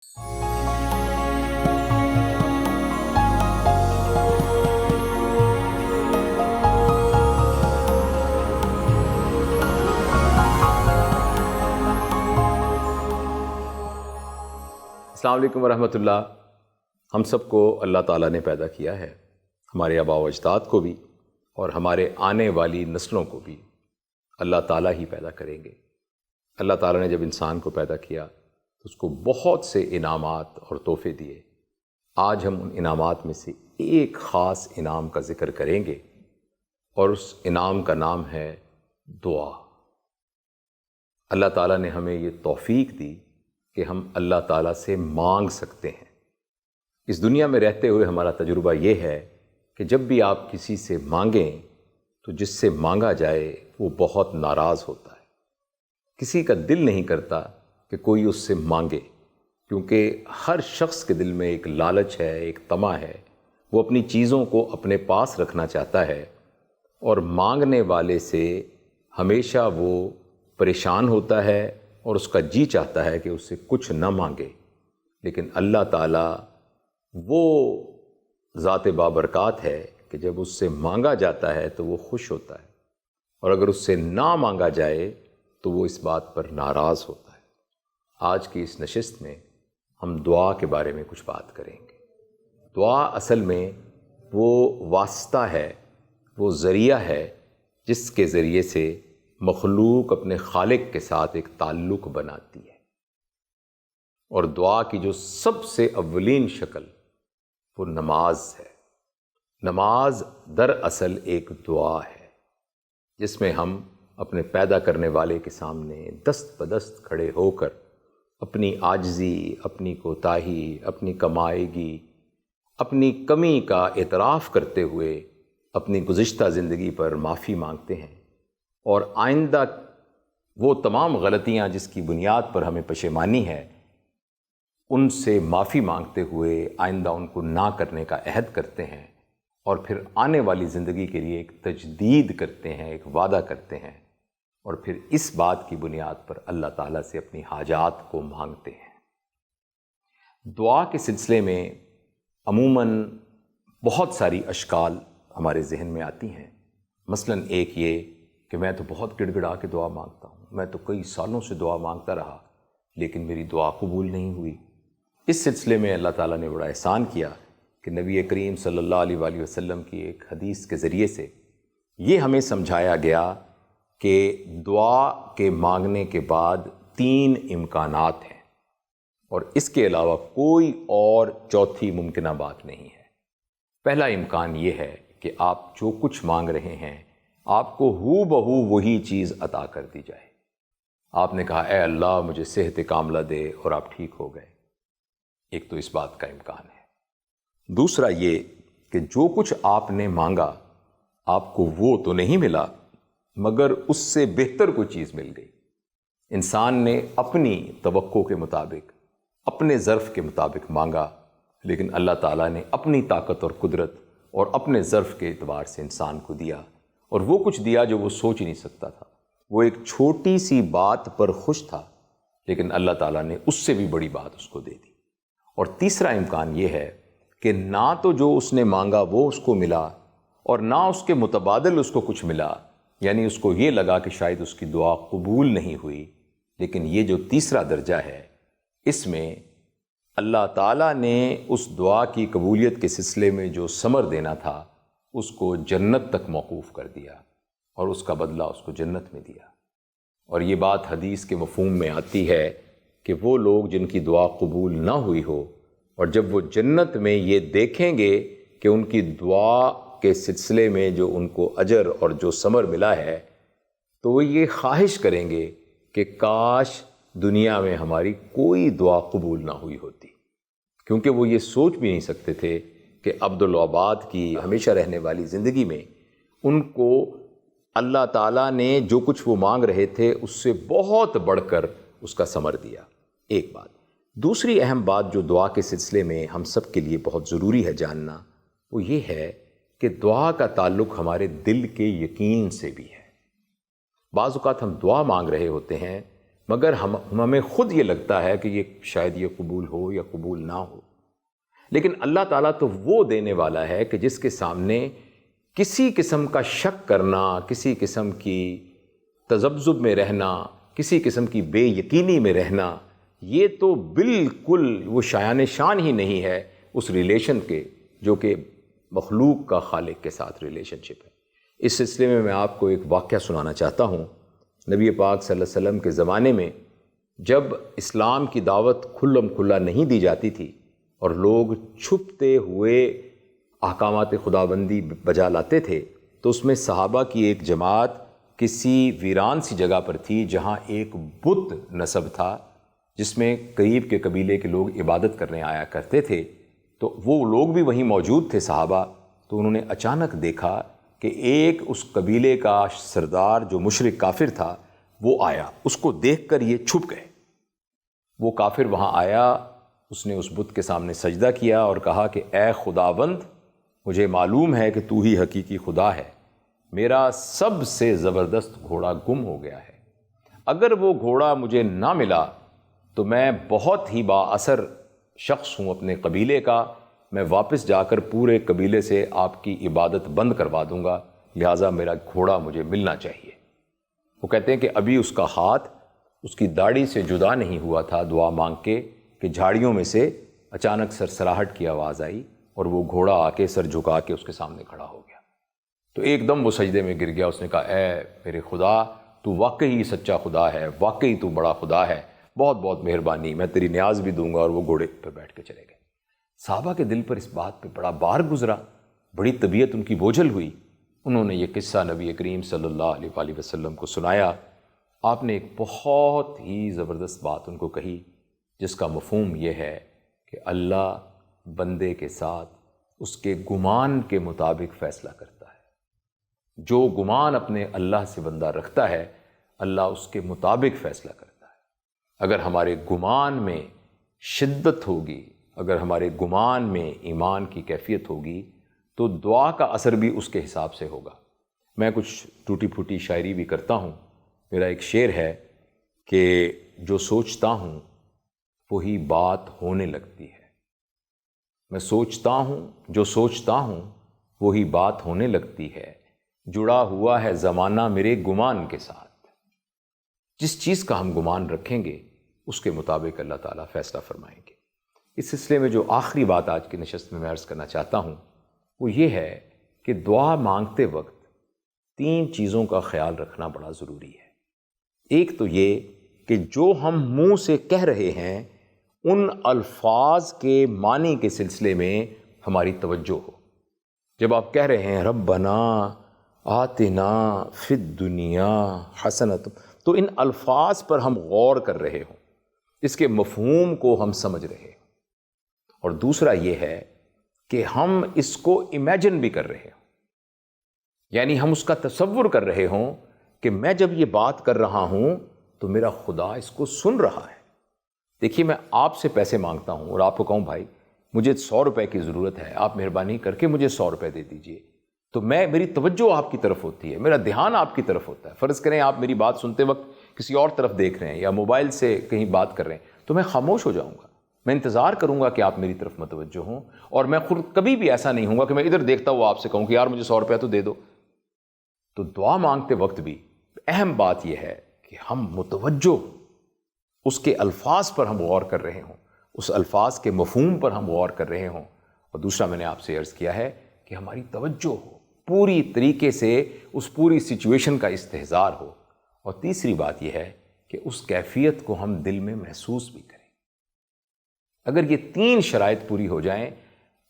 السلام علیکم ورحمۃ اللہ۔ ہم سب کو اللہ تعالیٰ نے پیدا کیا ہے، ہمارے آباء و اجداد کو بھی اور ہمارے آنے والی نسلوں کو بھی اللہ تعالیٰ ہی پیدا کریں گے۔ اللہ تعالیٰ نے جب انسان کو پیدا کیا تو اس کو بہت سے انعامات اور تحفے دیے۔ آج ہم ان انعامات میں سے ایک خاص انعام کا ذکر کریں گے اور اس انعام کا نام ہے دعا۔ اللہ تعالیٰ نے ہمیں یہ توفیق دی کہ ہم اللہ تعالیٰ سے مانگ سکتے ہیں۔ اس دنیا میں رہتے ہوئے ہمارا تجربہ یہ ہے کہ جب بھی آپ کسی سے مانگیں تو جس سے مانگا جائے وہ بہت ناراض ہوتا ہے۔ کسی کا دل نہیں کرتا کہ کوئی اس سے مانگے، کیونکہ ہر شخص کے دل میں ایک لالچ ہے، ایک طمع ہے، وہ اپنی چیزوں کو اپنے پاس رکھنا چاہتا ہے، اور مانگنے والے سے ہمیشہ وہ پریشان ہوتا ہے اور اس کا جی چاہتا ہے کہ اس سے کچھ نہ مانگے۔ لیکن اللہ تعالیٰ وہ ذات بابرکات ہے کہ جب اس سے مانگا جاتا ہے تو وہ خوش ہوتا ہے، اور اگر اس سے نہ مانگا جائے تو وہ اس بات پر ناراض ہوتا ہے۔ آج کی اس نشست میں ہم دعا کے بارے میں کچھ بات کریں گے۔ دعا اصل میں وہ واسطہ ہے، وہ ذریعہ ہے جس کے ذریعے سے مخلوق اپنے خالق کے ساتھ ایک تعلق بناتی ہے، اور دعا کی جو سب سے اولین شکل وہ نماز ہے۔ نماز دراصل ایک دعا ہے جس میں ہم اپنے پیدا کرنے والے کے سامنے دست بدست کھڑے ہو کر اپنی عاجزی، اپنی کوتاہی، اپنی کمائیگی، اپنی کمی کا اعتراف کرتے ہوئے اپنی گزشتہ زندگی پر معافی مانگتے ہیں، اور آئندہ وہ تمام غلطیاں جس کی بنیاد پر ہمیں پشیمانی ہے ان سے معافی مانگتے ہوئے آئندہ ان کو نہ کرنے کا عہد کرتے ہیں، اور پھر آنے والی زندگی کے لیے ایک تجدید کرتے ہیں، ایک وعدہ کرتے ہیں، اور پھر اس بات کی بنیاد پر اللہ تعالیٰ سے اپنی حاجات کو مانگتے ہیں۔ دعا کے سلسلے میں عموماً بہت ساری اشکال ہمارے ذہن میں آتی ہیں۔ مثلاً ایک یہ کہ میں تو بہت گڑ گڑا کے دعا مانگتا ہوں، میں تو کئی سالوں سے دعا مانگتا رہا لیکن میری دعا قبول نہیں ہوئی۔ اس سلسلے میں اللہ تعالیٰ نے بڑا احسان کیا کہ نبی کریم صلی اللہ علیہ وآلہ وسلم کی ایک حدیث کے ذریعے سے یہ ہمیں سمجھایا گیا کہ دعا کے مانگنے کے بعد 3 امکانات ہیں، اور اس کے علاوہ کوئی اور چوتھی ممکنہ بات نہیں ہے۔ پہلا امکان یہ ہے کہ آپ جو کچھ مانگ رہے ہیں آپ کو ہو بہو وہی چیز عطا کر دی جائے۔ آپ نے کہا اے اللہ مجھے صحت کاملہ دے، اور آپ ٹھیک ہو گئے۔ ایک تو اس بات کا امکان ہے۔ دوسرا یہ کہ جو کچھ آپ نے مانگا آپ کو وہ تو نہیں ملا، مگر اس سے بہتر کوئی چیز مل گئی۔ انسان نے اپنی توقع کے مطابق، اپنے ظرف کے مطابق مانگا، لیکن اللہ تعالیٰ نے اپنی طاقت اور قدرت اور اپنے ظرف کے اعتبار سے انسان کو دیا، اور وہ کچھ دیا جو وہ سوچ ہی نہیں سکتا تھا۔ وہ ایک چھوٹی سی بات پر خوش تھا، لیکن اللہ تعالیٰ نے اس سے بھی بڑی بات اس کو دے دی۔ اور تیسرا امکان یہ ہے کہ نہ تو جو اس نے مانگا وہ اس کو ملا، اور نہ اس کے متبادل اس کو کچھ ملا، یعنی اس کو یہ لگا کہ شاید اس کی دعا قبول نہیں ہوئی۔ لیکن یہ جو تیسرا درجہ ہے، اس میں اللہ تعالیٰ نے اس دعا کی قبولیت کے سلسلے میں جو ثمر دینا تھا اس کو جنت تک موقوف کر دیا، اور اس کا بدلہ اس کو جنت میں دیا۔ اور یہ بات حدیث کے مفہوم میں آتی ہے کہ وہ لوگ جن کی دعا قبول نہ ہوئی ہو، اور جب وہ جنت میں یہ دیکھیں گے کہ ان کی دعا کے سلسلے میں جو ان کو اجر اور جو ثمر ملا ہے، تو وہ یہ خواہش کریں گے کہ کاش دنیا میں ہماری کوئی دعا قبول نہ ہوئی ہوتی، کیونکہ وہ یہ سوچ بھی نہیں سکتے تھے کہ عبدالآباد کی ہمیشہ رہنے والی زندگی میں ان کو اللہ تعالیٰ نے جو کچھ وہ مانگ رہے تھے اس سے بہت بڑھ کر اس کا ثمر دیا۔ ایک بات۔ دوسری اہم بات جو دعا کے سلسلے میں ہم سب کے لیے بہت ضروری ہے جاننا، وہ یہ ہے کہ دعا کا تعلق ہمارے دل کے یقین سے بھی ہے۔ بعض اوقات ہم دعا مانگ رہے ہوتے ہیں مگر ہمیں خود یہ لگتا ہے کہ یہ شاید یہ قبول ہو یا قبول نہ ہو، لیکن اللہ تعالیٰ تو وہ دینے والا ہے کہ جس کے سامنے کسی قسم کا شک کرنا، کسی قسم کی تذبذب میں رہنا، کسی قسم کی بے یقینی میں رہنا، یہ تو بالکل وہ شایان شان ہی نہیں ہے اس ریلیشن کے جو کہ مخلوق کا خالق کے ساتھ ریلیشن شپ ہے۔ اس سلسلے میں آپ کو ایک واقعہ سنانا چاہتا ہوں۔ نبی پاک صلی اللہ علیہ وسلم کے زمانے میں جب اسلام کی دعوت کھلم کھلا نہیں دی جاتی تھی اور لوگ چھپتے ہوئے احکامات خداوندی بجا لاتے تھے، تو اس میں صحابہ کی ایک جماعت کسی ویران سی جگہ پر تھی جہاں ایک بت نسب تھا جس میں قریب کے قبیلے کے لوگ عبادت کرنے آیا کرتے تھے۔ تو وہ لوگ بھی وہیں موجود تھے صحابہ، تو انہوں نے اچانک دیکھا کہ ایک اس قبیلے کا سردار جو مشرک کافر تھا وہ آیا، اس کو دیکھ کر یہ چھپ گئے۔ وہ کافر وہاں آیا، اس نے اس بت کے سامنے سجدہ کیا اور کہا کہ اے خداوند، مجھے معلوم ہے کہ تو ہی حقیقی خدا ہے، میرا سب سے زبردست گھوڑا گم ہو گیا ہے، اگر وہ گھوڑا مجھے نہ ملا تو میں بہت ہی با اثر شخص ہوں اپنے قبیلے کا، میں واپس جا کر پورے قبیلے سے آپ کی عبادت بند کروا دوں گا، لہٰذا میرا گھوڑا مجھے ملنا چاہیے۔ وہ کہتے ہیں کہ ابھی اس کا ہاتھ اس کی داڑھی سے جدا نہیں ہوا تھا دعا مانگ کے کہ جھاڑیوں میں سے اچانک سرسراہٹ کی آواز آئی اور وہ گھوڑا آ کے سر جھکا کے اس کے سامنے کھڑا ہو گیا۔ تو ایک دم وہ سجدے میں گر گیا، اس نے کہا اے میرے خدا، تو واقعی سچا خدا ہے، واقعی تو بڑا خدا ہے، بہت بہت مہربانی، میں تیری نیاز بھی دوں گا، اور وہ گھوڑے پہ بیٹھ کے چلے گئے۔ صحابہ کے دل پر اس بات پہ بڑا بار گزرا، بڑی طبیعت ان کی بوجھل ہوئی۔ انہوں نے یہ قصہ نبی کریم صلی اللہ علیہ وآلہ وسلم کو سنایا۔ آپ نے ایک بہت ہی زبردست بات ان کو کہی جس کا مفہوم یہ ہے کہ اللہ بندے کے ساتھ اس کے گمان کے مطابق فیصلہ کرتا ہے۔ جو گمان اپنے اللہ سے بندہ رکھتا ہے، اللہ اس کے مطابق فیصلہ کرتا ہے۔ اگر ہمارے گمان میں شدت ہوگی، اگر ہمارے گمان میں ایمان کی کیفیت ہوگی، تو دعا کا اثر بھی اس کے حساب سے ہوگا۔ میں کچھ ٹوٹی پھوٹی شاعری بھی کرتا ہوں۔ میرا ایک شعر ہے کہ جو سوچتا ہوں وہی بات ہونے لگتی ہے، میں سوچتا ہوں جو سوچتا ہوں وہی بات ہونے لگتی ہے، جڑا ہوا ہے زمانہ میرے گمان کے ساتھ۔ جس چیز کا ہم گمان رکھیں گے اس کے مطابق اللہ تعالیٰ فیصلہ فرمائیں گے۔ اس سلسلے میں جو آخری بات آج کی نشست میں عرض کرنا چاہتا ہوں وہ یہ ہے کہ دعا مانگتے وقت 3 چیزوں کا خیال رکھنا بڑا ضروری ہے۔ ایک تو یہ کہ جو ہم منہ سے کہہ رہے ہیں ان الفاظ کے معنی کے سلسلے میں ہماری توجہ ہو۔ جب آپ کہہ رہے ہیں ربنا آتنا فی الدنیا حسنۃ، تو ان الفاظ پر ہم غور کر رہے ہوں، اس کے مفہوم کو ہم سمجھ رہے ہوں۔ اور دوسرا یہ ہے کہ ہم اس کو امیجن بھی کر رہے ہوں، یعنی ہم اس کا تصور کر رہے ہوں کہ میں جب یہ بات کر رہا ہوں تو میرا خدا اس کو سن رہا ہے۔ دیکھیے، میں آپ سے پیسے مانگتا ہوں اور آپ کو کہوں بھائی مجھے 100 روپے کی ضرورت ہے، آپ مہربانی کر کے مجھے 100 روپے دے دیجئے، تو میری توجہ آپ کی طرف ہوتی ہے، میرا دھیان آپ کی طرف ہوتا ہے۔ فرض کریں آپ میری بات سنتے وقت کسی اور طرف دیکھ رہے ہیں یا موبائل سے کہیں بات کر رہے ہیں، تو میں خاموش ہو جاؤں گا، میں انتظار کروں گا کہ آپ میری طرف متوجہ ہوں، اور میں خود کبھی بھی ایسا نہیں ہوں گا کہ میں ادھر دیکھتا ہوا آپ سے کہوں کہ یار مجھے 100 روپے تو دے دو۔ تو دعا مانگتے وقت بھی اہم بات یہ ہے کہ ہم متوجہ، اس کے الفاظ پر ہم غور کر رہے ہوں، اس الفاظ کے مفہوم پر ہم غور کر رہے ہوں۔ اور دوسرا میں نے آپ سے عرض کیا ہے کہ ہماری توجہ ہو، پوری طریقے سے اس پوری سچویشن کا استحضار ہو۔ اور تیسری بات یہ ہے کہ اس کیفیت کو ہم دل میں محسوس بھی کریں۔ اگر یہ 3 شرائط پوری ہو جائیں،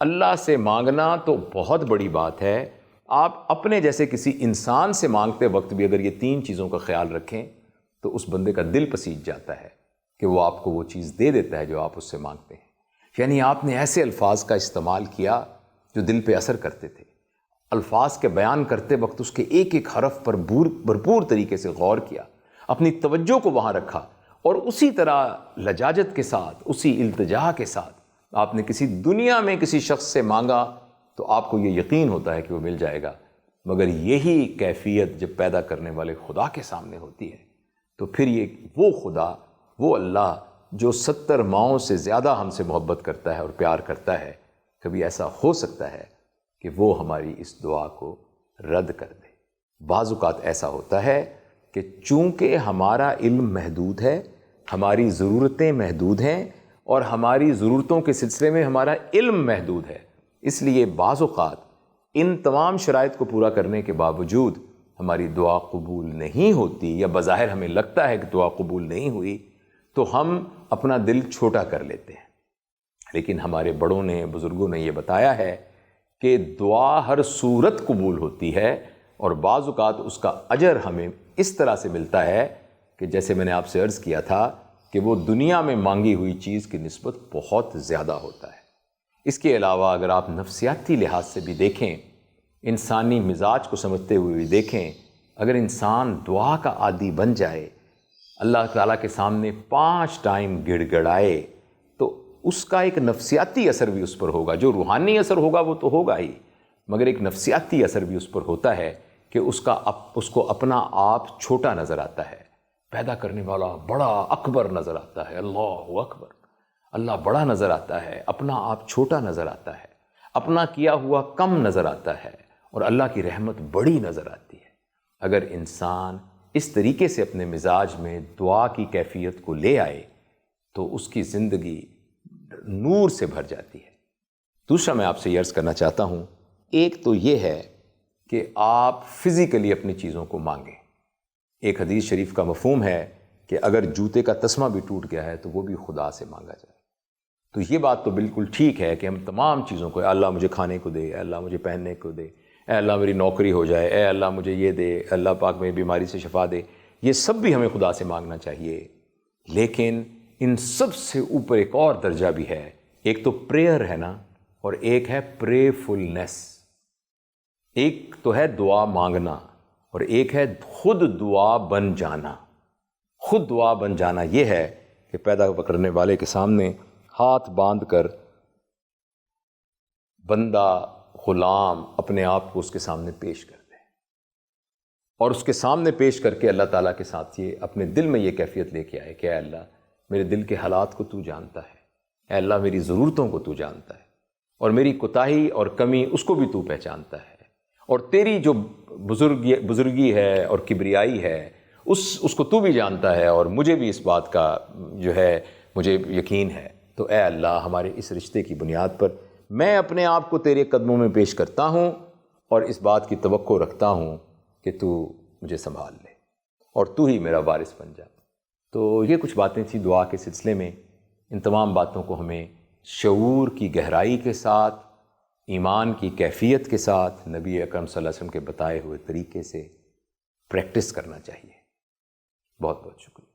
اللہ سے مانگنا تو بہت بڑی بات ہے، آپ اپنے جیسے کسی انسان سے مانگتے وقت بھی اگر یہ 3 چیزوں کا خیال رکھیں تو اس بندے کا دل پسیج جاتا ہے کہ وہ آپ کو وہ چیز دے دیتا ہے جو آپ اس سے مانگتے ہیں۔ یعنی آپ نے ایسے الفاظ کا استعمال کیا جو دل پہ اثر کرتے تھے، الفاظ کے بیان کرتے وقت اس کے ایک ایک حرف پر بھرپور طریقے سے غور کیا، اپنی توجہ کو وہاں رکھا، اور اسی طرح لجاجت کے ساتھ، اسی التجا کے ساتھ آپ نے کسی دنیا میں کسی شخص سے مانگا تو آپ کو یہ یقین ہوتا ہے کہ وہ مل جائے گا۔ مگر یہی کیفیت جب پیدا کرنے والے خدا کے سامنے ہوتی ہے تو پھر یہ وہ خدا، وہ اللہ جو 70 ماؤں سے زیادہ ہم سے محبت کرتا ہے اور پیار کرتا ہے، کبھی ایسا ہو سکتا ہے کہ وہ ہماری اس دعا کو رد کر دے؟ بعض اوقات ایسا ہوتا ہے کہ چونکہ ہمارا علم محدود ہے، ہماری ضرورتیں محدود ہیں، اور ہماری ضرورتوں کے سلسلے میں ہمارا علم محدود ہے، اس لیے بعض اوقات ان تمام شرائط کو پورا کرنے کے باوجود ہماری دعا قبول نہیں ہوتی، یا بظاہر ہمیں لگتا ہے کہ دعا قبول نہیں ہوئی، تو ہم اپنا دل چھوٹا کر لیتے ہیں۔ لیکن ہمارے بڑوں نے، بزرگوں نے یہ بتایا ہے کہ دعا ہر صورت قبول ہوتی ہے، اور بعض اوقات اس کا اجر ہمیں اس طرح سے ملتا ہے کہ جیسے میں نے آپ سے عرض کیا تھا کہ وہ دنیا میں مانگی ہوئی چیز کی نسبت بہت زیادہ ہوتا ہے۔ اس کے علاوہ اگر آپ نفسیاتی لحاظ سے بھی دیکھیں، انسانی مزاج کو سمجھتے ہوئے بھی دیکھیں، اگر انسان دعا کا عادی بن جائے، اللہ تعالیٰ کے سامنے 5 ٹائم گڑ گڑائے، تو اس کا ایک نفسیاتی اثر بھی اس پر ہوگا۔ جو روحانی اثر ہوگا وہ تو ہوگا ہی، مگر ایک نفسیاتی اثر بھی اس پر ہوتا ہے کہ اس کو اپنا آپ چھوٹا نظر آتا ہے، پیدا کرنے والا بڑا اکبر نظر آتا ہے، اللہ اکبر، اللہ بڑا نظر آتا ہے، اپنا آپ چھوٹا نظر آتا ہے، اپنا کیا ہوا کم نظر آتا ہے، اور اللہ کی رحمت بڑی نظر آتی ہے۔ اگر انسان اس طریقے سے اپنے مزاج میں دعا کی کیفیت کو لے آئے تو اس کی زندگی نور سے بھر جاتی ہے۔ دوسرا میں آپ سے یہ عرض کرنا چاہتا ہوں، ایک تو یہ ہے کہ آپ فزیکلی اپنی چیزوں کو مانگیں۔ ایک حدیث شریف کا مفہوم ہے کہ اگر جوتے کا تسمہ بھی ٹوٹ گیا ہے تو وہ بھی خدا سے مانگا جائے۔ تو یہ بات تو بالکل ٹھیک ہے کہ ہم تمام چیزوں کو، اے اللہ مجھے کھانے کو دے، اے اللہ مجھے پہننے کو دے، اے اللہ میری نوکری ہو جائے، اے اللہ مجھے یہ دے، اللہ پاک میری بیماری سے شفا دے، یہ سب بھی ہمیں خدا سے مانگنا چاہیے۔ لیکن ان سب سے اوپر ایک اور درجہ بھی ہے، ایک تو پریئر ہے نا، اور ایک ہے پرے فلنس۔ ایک تو ہے دعا مانگنا، اور ایک ہے خود دعا بن جانا۔ خود دعا بن جانا یہ ہے کہ پیدا کرنے والے کے سامنے ہاتھ باندھ کر بندہ، غلام اپنے آپ کو اس کے سامنے پیش کر دے، اور اس کے سامنے پیش کر کے اللہ تعالیٰ کے ساتھ یہ اپنے دل میں یہ کیفیت لے کے آئے کہ اے اللہ میرے دل کے حالات کو تو جانتا ہے، اے اللہ میری ضرورتوں کو تو جانتا ہے، اور میری کوتاہی اور کمی اس کو بھی تو پہچانتا ہے، اور تیری جو بزرگی ہے اور کبریائی ہے اس کو تو بھی جانتا ہے، اور مجھے بھی اس بات کا جو ہے مجھے یقین ہے۔ تو اے اللہ ہمارے اس رشتے کی بنیاد پر میں اپنے آپ کو تیرے قدموں میں پیش کرتا ہوں، اور اس بات کی توقع رکھتا ہوں کہ تو مجھے سنبھال لے اور تو ہی میرا وارث بن جا۔ تو یہ کچھ باتیں تھیں دعا کے سلسلے میں۔ ان تمام باتوں کو ہمیں شعور کی گہرائی کے ساتھ، ایمان کی کیفیت کے ساتھ، نبی اکرم صلی اللہ علیہ وسلم کے بتائے ہوئے طریقے سے پریکٹس کرنا چاہیے۔ بہت بہت شکریہ۔